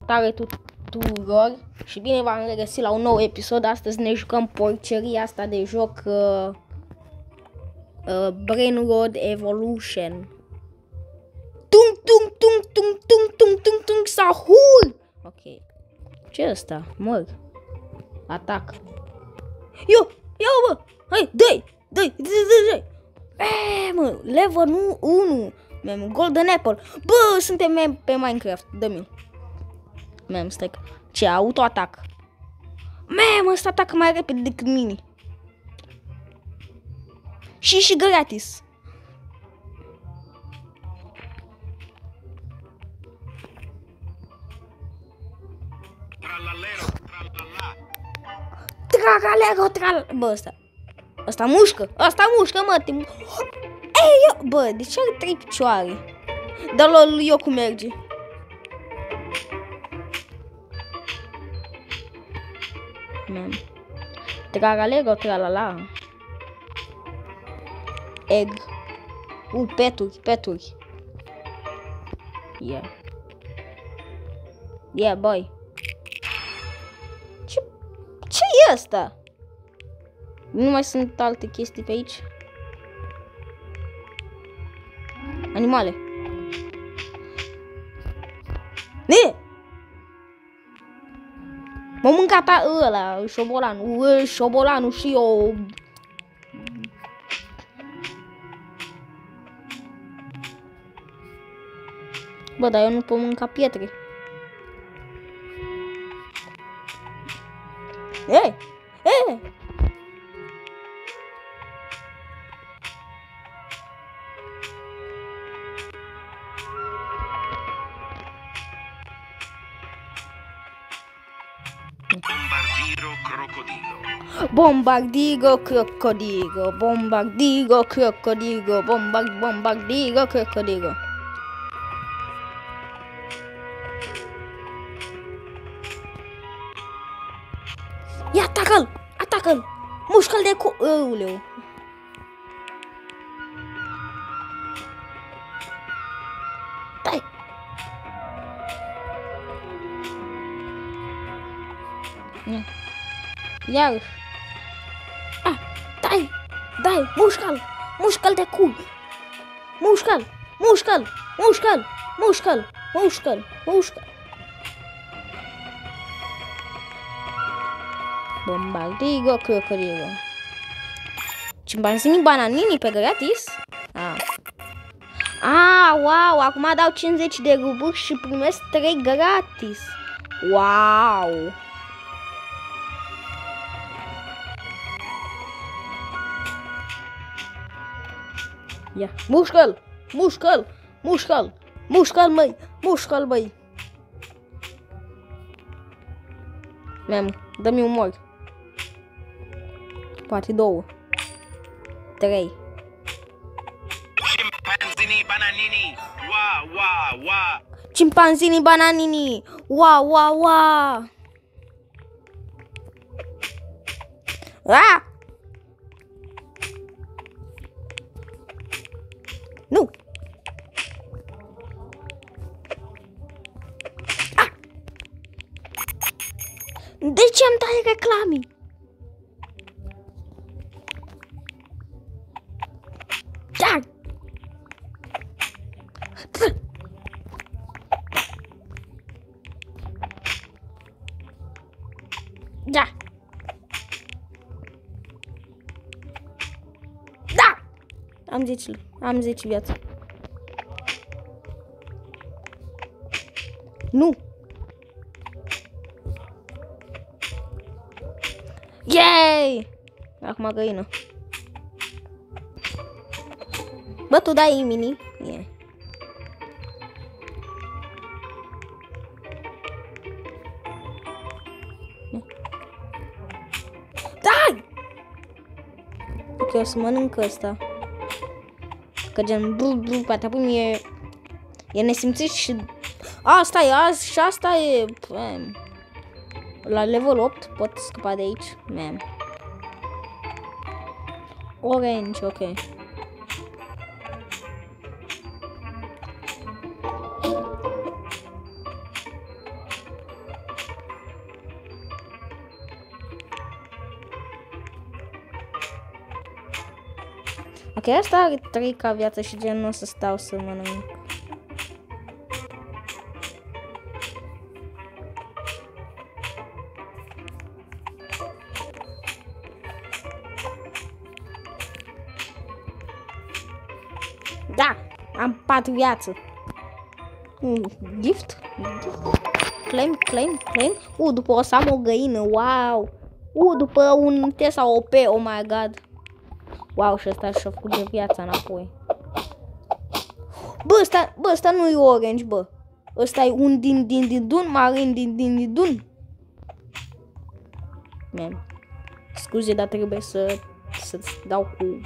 Salutare tuturor și bine v-am regăsit la un nou episod. Astăzi ne jucăm porceria asta de joc Brain Road Evolution. Tung tung tung tung tung tung tung tung sahur. Ok. Ce ăsta? Mor. Atac. Ia bă. Hai, dă-i. Mă, level 1. Golden Apple. Bă, suntem pe Minecraft. Dă-mi-l. Stai. Ce auto-atac. Ăsta atacă mai repede decât mine. Și gratis. Tralalero. Bă, ăsta mușcă. Mă. Ei, bă, de ce are 3 picioare? Dar lui eu cum merge? Tralalero, tralala. Egg. Peturi. Yeah, boy. Ce e asta? Nu mai sunt alte chestii pe aici? Animale. M-a mâncat ăla, șobolanul și eu. Bă, dar eu nu pot mânca pietre. Ei! Bombardiro crocodilo. Ia, atacă-l! Mușcă-l de cu... Aoleu. Dai! Iarăși. Dai, mușcă-l de cu. Mușcă-l. Bombardiro crocodilo. Cimpanzini bananini pe gratis? Wow, acum dau 50 de ruburi și primesc 3 gratis. Wow. Ia, mușcă-l, măi. Dă-mi un mor. Poate 2. 3. Cimpanzini bananini. Wa. Nu! De ce îmi dai reclame? Da! Am 10 viață. Nu! Yay! Acum găină. Bă, tu dai mini? Yeah. Dai! Ok, o să mănânc ăsta. Că gen poate apoi e nesimțit și asta e la level 8 pot scăpa de aici. Orange, ok. Ok, asta are 3 ca viață și gen nu o să stau să mănânc. Da, am 4 viață. Gift? Claim. După o să am o găină, wow. După un Tesla OP, oh my god. Wow, și ăsta și-a făcut de viața înapoi. Bă, ăsta nu e orange, bă. Ăsta e un din dun, marin din dun. Man. Scuze, dar trebuie să-ți dau cu...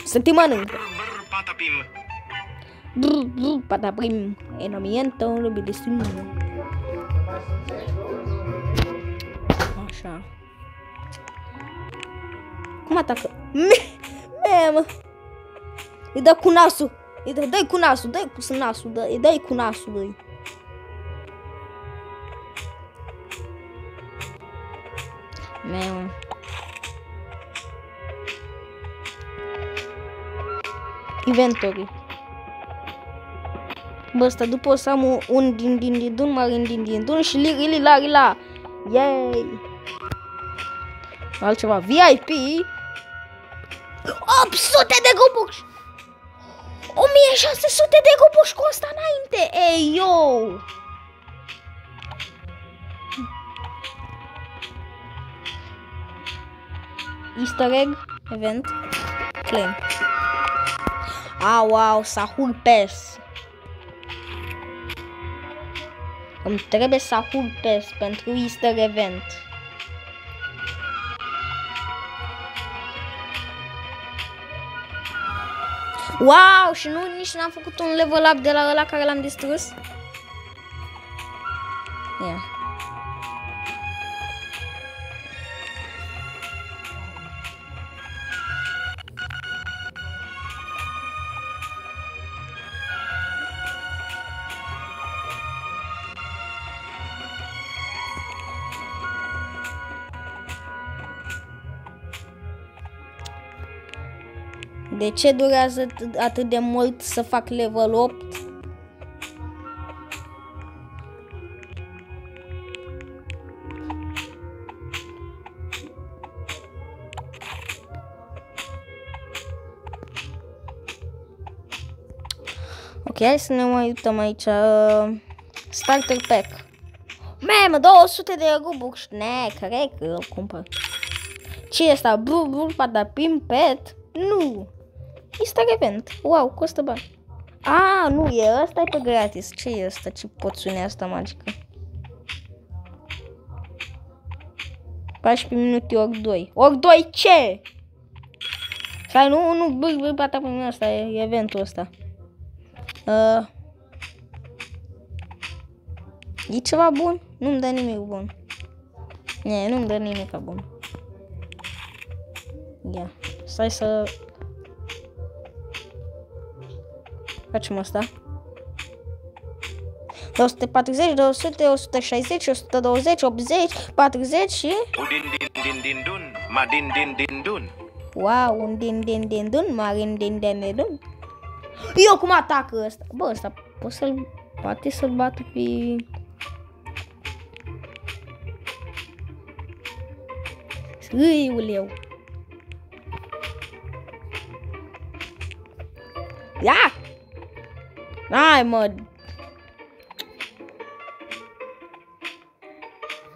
Să te mănânc. Patapim. Enamiento, obligațiune. Așa. Cum atacă? Mă. Îi dă cu nasul. Dă-i cu nasul, dă-i cu nasul, dă-i cu nasul lui. Mă. Inventory. Bă, ăsta după o să am un din dun, marin din dun și lila. Yay! Altceva. VIP. 800 de Robux! 1600 de Robux cu asta înainte! Ei, yo! Easter egg. Event. Claim. Wow, Sahur Pass. Îmi trebuie Sahur Pass pentru Easter Event. Wow, și nici n-am făcut un level up de la ăla care l-am distrus. Yeah. De ce durează atât de mult să fac level 8? Ok, hai să ne mai uităm aici. Starter Pack. Mamă, 200 de Robux. Cred că îl cumpăr. Ce e asta? Patapim Pet? Nu. Easter Event. Wow, costă bani. Nu, ăsta e pe gratis. Ce e ăsta? Ce poțiune asta magică? 14 minute ori 2. Ori 2 ce? Sau nu, patapim ăsta e eventul ăsta. E ceva bun? Nu-mi dă nimic bun. Nu-mi dă nimic bun. Ia. Stai să... Facem asta. 240, 200, 160, 120, 80, 40 și... Wow, un din dun, marin din dun. Eu cum atacă ăsta? Bă, ăsta pot să-l... Poate să-l bată pe... Uleu. Ia! Hai, mă!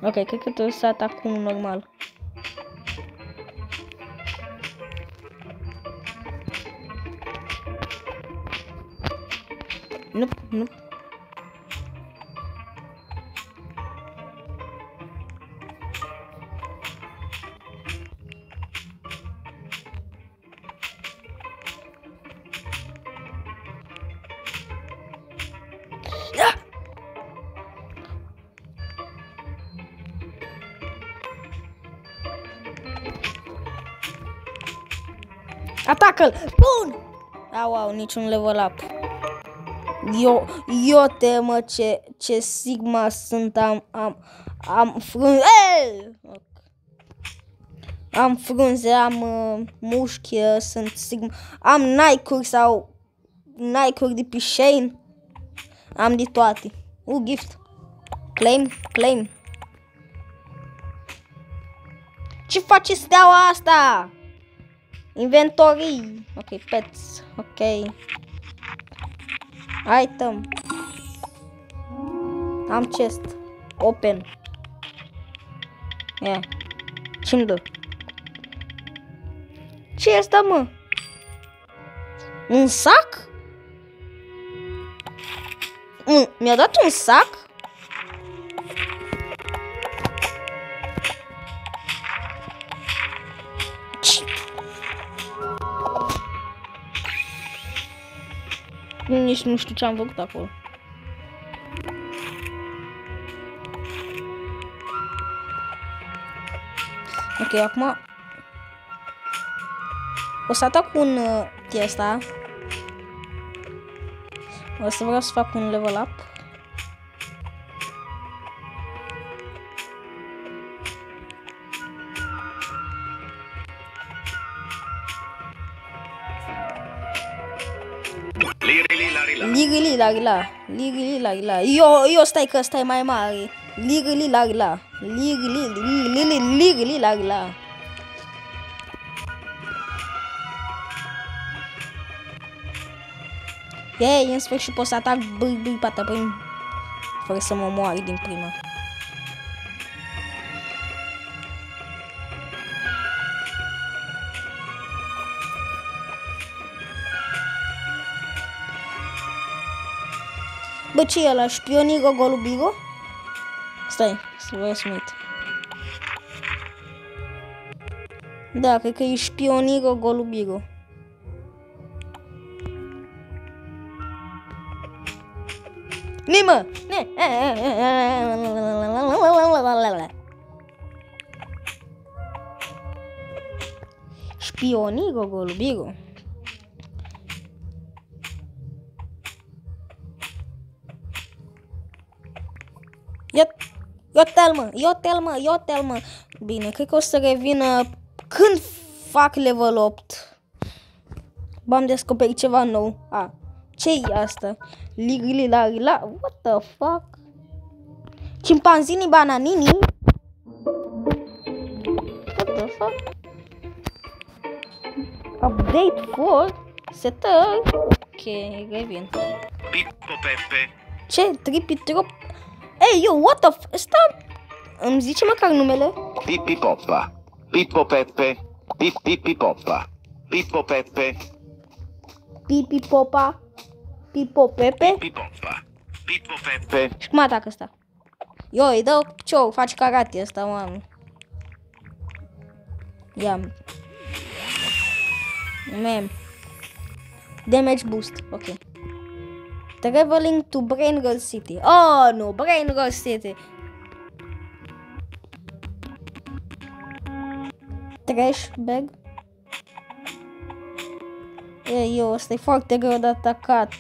Ok, cred că trebuie să atac cu unul normal. Nu. Atacă-l! Bun! Wow, niciun level up. Eu temă ce Sigma sunt, am frânt. Am frunze, am mușchi, sunt sigma. Am Nike-uri sau Nike-uri de pe Shein. Am de toate. Gift. Claim. Ce face steaua asta? Inventory. Ok, pets. Ok. Item. Am chest. Open. Ia. Ce-mi dă? Ce e asta, mă? Un sac? Mi-a dat un sac? Nici nu știu ce am făcut acolo. Ok, acum o să atac un ăsta. O să vreau să fac un level up. Lirili-la-rila. Eu stai că ăsta e mai mare. Lirili-la-rila. Lirili-la-rila. Ei, în sfârșit pot să atac bâi patapâni fără să mă moare din prima. Bă, ce e ăla? Șpionigo Golubigo? Stai, să vă uit. Da, cred că e Șpionigo Golubigo. Nimă! Șpionigo Golubigo. Iotel mă. Bine, cred că o să revină când fac level 8. B-am descoperit ceva nou. Ce-i asta? Lirili-la-rila? What the fuck? Cimpanzinii bananini? What the fuck? Update for setări. Ok, revin. Pippo Peppe. Ce? Tripitrop? Ei, eu, what the fuck? Ăsta îmi zice măcar numele? Pippi Poppa. Pippo Peppe. Pippi Poppa. Pippo Peppe. Pipi Popa. Pipo Pepe. Pippi Poppa. Pippo Peppe. Și cum atacă ăsta? Eu îi dau picior, face karate ăsta, mă. Ia. Mem. Damage boost, ok. Traveling to Brain Girl City. Oh, nu, Brain Girl City. Trash bag. Eu, ăsta e foarte greu de atacat.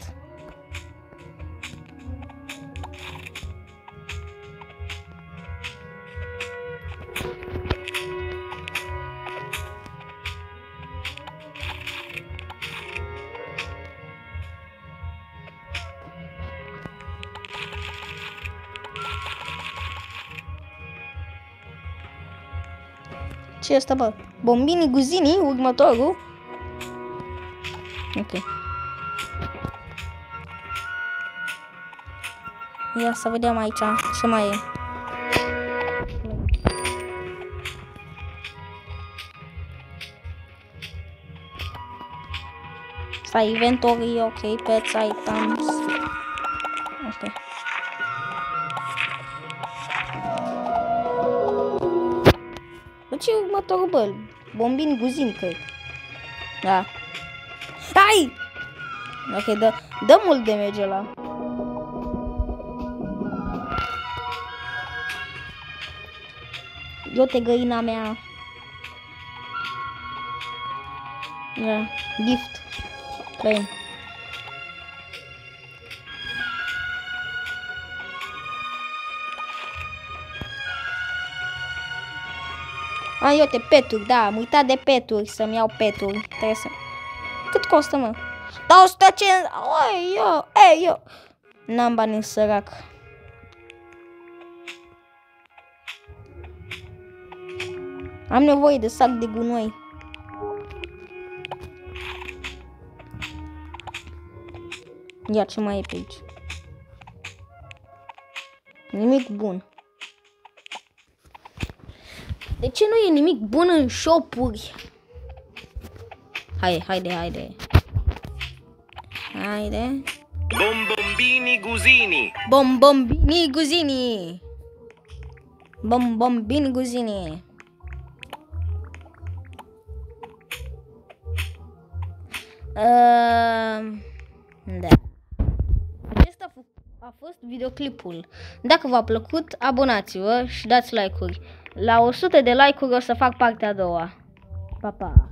Ce e asta, bă? Bombini Guzini, următorul. Ok. Ia să vedem aici ce mai e. Stai, inventory, ok, pets, items. Ok. Bă, ce e următorul, bă? Bombini Guzini, cred. Da. Hai! Ok, dă mult damage ăla. Eu te găina mea. Da, gift. Claim. Uite, peturi, da, am uitat de peturi, să-mi iau peturi. Trebuie să... Cât costă, mă? Da, 150... Ei, eu... N-am bani, sărac. Am nevoie de sac de gunoi. Ia ce mai e pe aici. Nimic bun. De ce nu e nimic bun în shop-uri? Haide. Bombombini guzini. Bombombini guzini. Bombombini guzini. Da. Acesta a fost videoclipul. Dacă v-a plăcut, abonați-vă și dați like-uri. La 100 de like-uri o să fac partea a doua. Pa, pa!